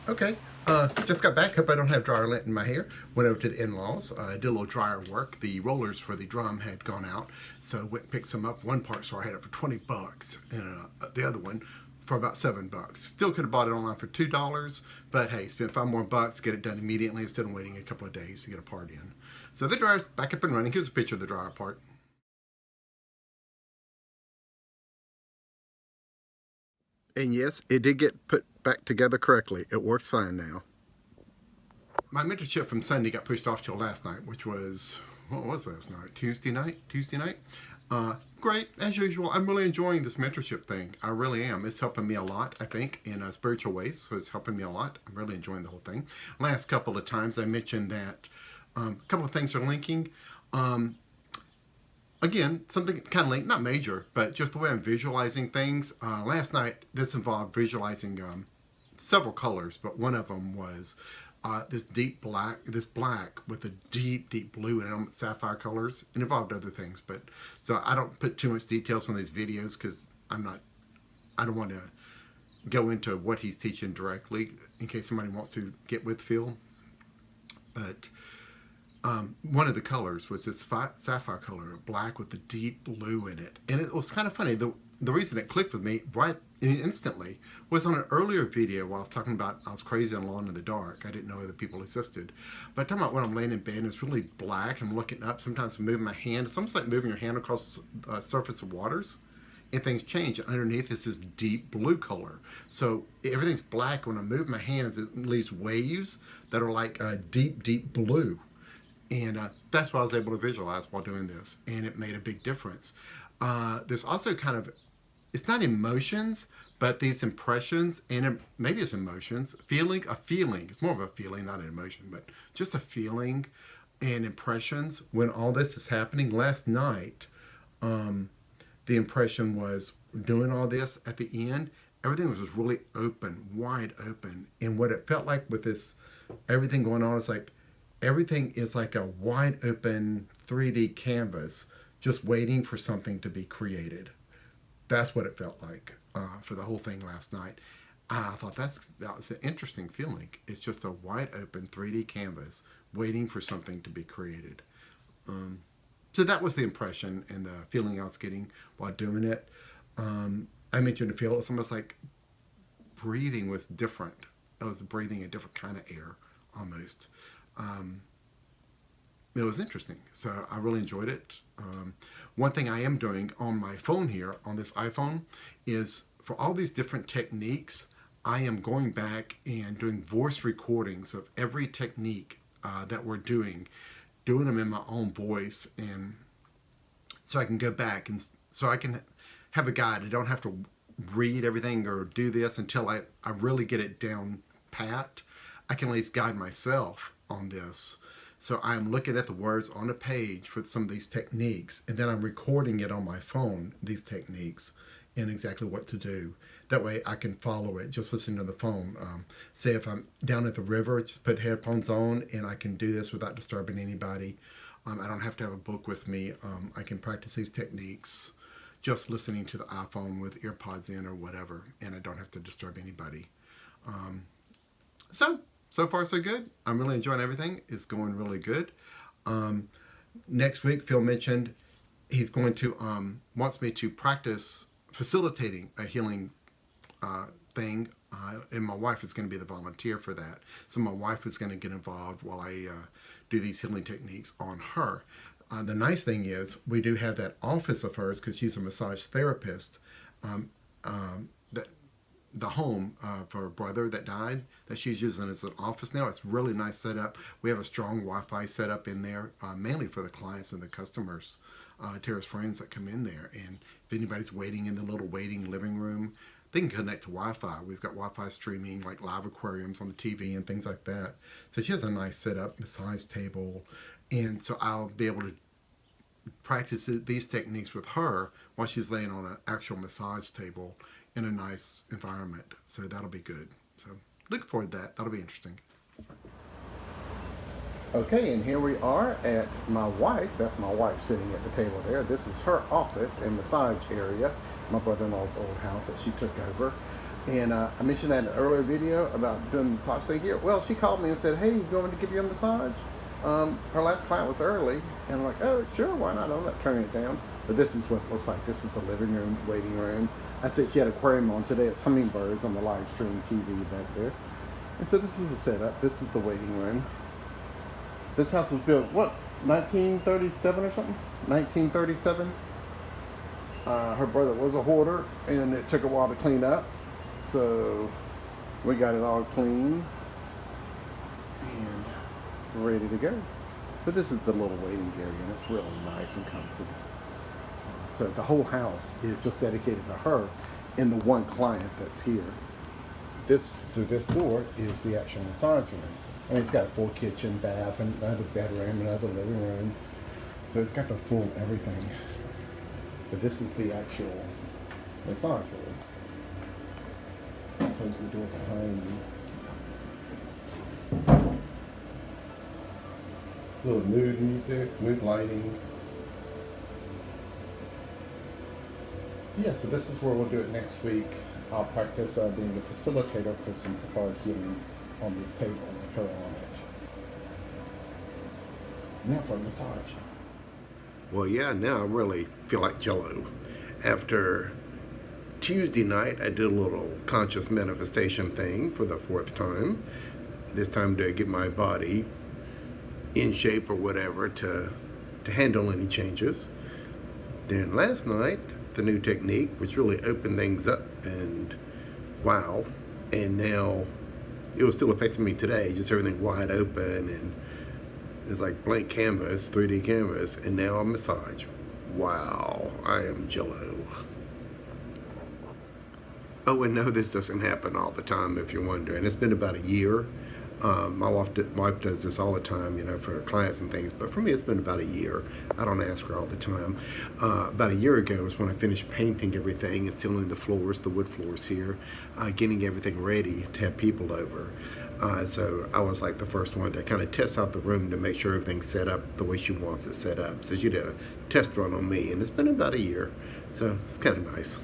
Okay, just got back. Hope I don't have dryer lint in my hair. Went over to the in-laws. Did a little dryer work. The rollers for the drum had gone out, so went and picked some up. One part store I had it for 20 bucks, and the other one for about $7. Still could have bought it online for $2, but hey, spent $5 more, get it done immediately instead of waiting a couple of days to get a part in. So the dryer's back up and running. Here's a picture of the dryer part. And yes, it did get put back together correctly. It works fine now. My mentorship from Sunday got pushed off till last night, which was, what was last night? Tuesday night? Great, as usual. I'm really enjoying this mentorship thing. I really am. It's helping me a lot, I think, in spiritual ways, so it's helping me a lot. I'm really enjoying the whole thing. Last couple of times I mentioned that a couple of things are linking. Again, something kind of linked, not major, but just the way I'm visualizing things. Last night, this involved visualizing several colors, but one of them was this black with a deep, deep blue in them, sapphire colors. It involved other things, but so I don't put too much details on these videos because I don't want to go into what he's teaching directly in case somebody wants to get with Phil. But one of the colors was this sapphire color, black with the deep blue in it. And it was kind of funny. The reason it clicked with me right instantly was on an earlier video while I was talking about I was crazy and alone in the dark. I didn't know other people existed. But talking about when I'm laying in bed and it's really black, I'm looking up, sometimes I'm moving my hand. It's almost like moving your hand across the surface of waters. And things change. Underneath is this deep blue color. So everything's black. When I move my hands, it leaves waves that are like deep, deep blue. And that's what I was able to visualize while doing this. And it made a big difference. There's also kind of, it's not emotions, but these impressions, and maybe it's emotions, a feeling. It's more of a feeling, not an emotion, but just a feeling and impressions when all this is happening. Last night, the impression was doing all this at the end, everything was just really open, wide open. And what it felt like with this, everything going on, is like, everything is like a wide open 3D canvas just waiting for something to be created. That's what it felt like for the whole thing last night. I thought that was an interesting feeling. It's just a wide open 3D canvas waiting for something to be created. So that was the impression and the feeling I was getting while doing it. I mentioned to Phil, it was almost like breathing was different. I was breathing a different kind of air almost. It was interesting, so I really enjoyed it. One thing I am doing on my phone here, on this iPhone, is for all these different techniques, I am going back and doing voice recordings of every technique that we're doing them in my own voice, and so I can go back and so I can have a guide. I don't have to read everything or do this until I really get it down pat. I can at least guide myself on this. So I'm looking at the words on a page for some of these techniques, and then I'm recording it on my phone, these techniques, and exactly what to do. That way I can follow it, just listening to the phone. Say if I'm down at the river, just put headphones on, and I can do this without disturbing anybody. I don't have to have a book with me. I can practice these techniques just listening to the iPhone with earpods in or whatever, and I don't have to disturb anybody. So far so good. I'm really enjoying everything. It's going really good. Next week, Phil mentioned he's going to, wants me to practice facilitating a healing thing, and my wife is going to be the volunteer for that. So my wife is going to get involved while I do these healing techniques on her. The nice thing is we do have that office of hers because she's a massage therapist. The home for her brother that died that she's using as an office now. It's really nice setup. We have a strong Wi-Fi setup in there, mainly for the clients and the customers, Tara's friends that come in there. And if anybody's waiting in the little waiting living room, they can connect to Wi-Fi. We've got Wi-Fi streaming, like live aquariums on the TV and things like that. So she has a nice setup, massage table, and so I'll be able to practice these techniques with her while she's laying on an actual massage table in a nice environment. So that'll be good. So look forward to that. That'll be interesting. Okay, and here we are at my wife. That's my wife sitting at the table there. This is her office and massage area, my brother-in-law's old house that she took over. And I mentioned that in an earlier video about doing the massage thing here. Well, she called me and said, hey, you going to give you a massage? Her last client was early. And I'm like, oh, sure, why not? I'm not turning it down. But this is what it looks like. This is the living room, waiting room. I said she had an aquarium on. Today it's hummingbirds on the live stream TV back there. And so this is the setup. This is the waiting room. This house was built, what, 1937 or something? 1937. Her brother was a hoarder, and it took a while to clean up. So we got it all clean and ready to go. But this is the little waiting area, and it's really nice and comfortable. So the whole house is just dedicated to her and the one client that's here. Through this door is the actual massage room. I mean, it's got a full kitchen, bath, and another bedroom, another living room. So it's got the full everything. But this is the actual massage room. Close the door behind you. Little mood music, mood lighting. Yeah, so this is where we'll do it next week. I'll practice being the facilitator for some cathartic healing on this table with her on it. Now for a massage. Well, yeah, now I really feel like Jello. After Tuesday night, I did a little conscious manifestation thing for the 4th time. This time to get my body in shape or whatever to handle any changes. Then last night, the new technique, which really opened things up, and wow. And now it was still affecting me today, just everything wide open, and it's like blank canvas, 3D canvas, and now a massage. Wow, I am Jello. Oh, and no, this doesn't happen all the time, if you're wondering. It's been about a year. My wife does this all the time, you know, for clients and things. But for me, it's been about a year. I don't ask her all the time. About a year ago was when I finished painting everything and sealing the floors, the wood floors here, getting everything ready to have people over. So I was like the first one to kind of test out the room to make sure everything's set up the way she wants it set up. So she did a test run on me, and it's been about a year. So it's kind of nice.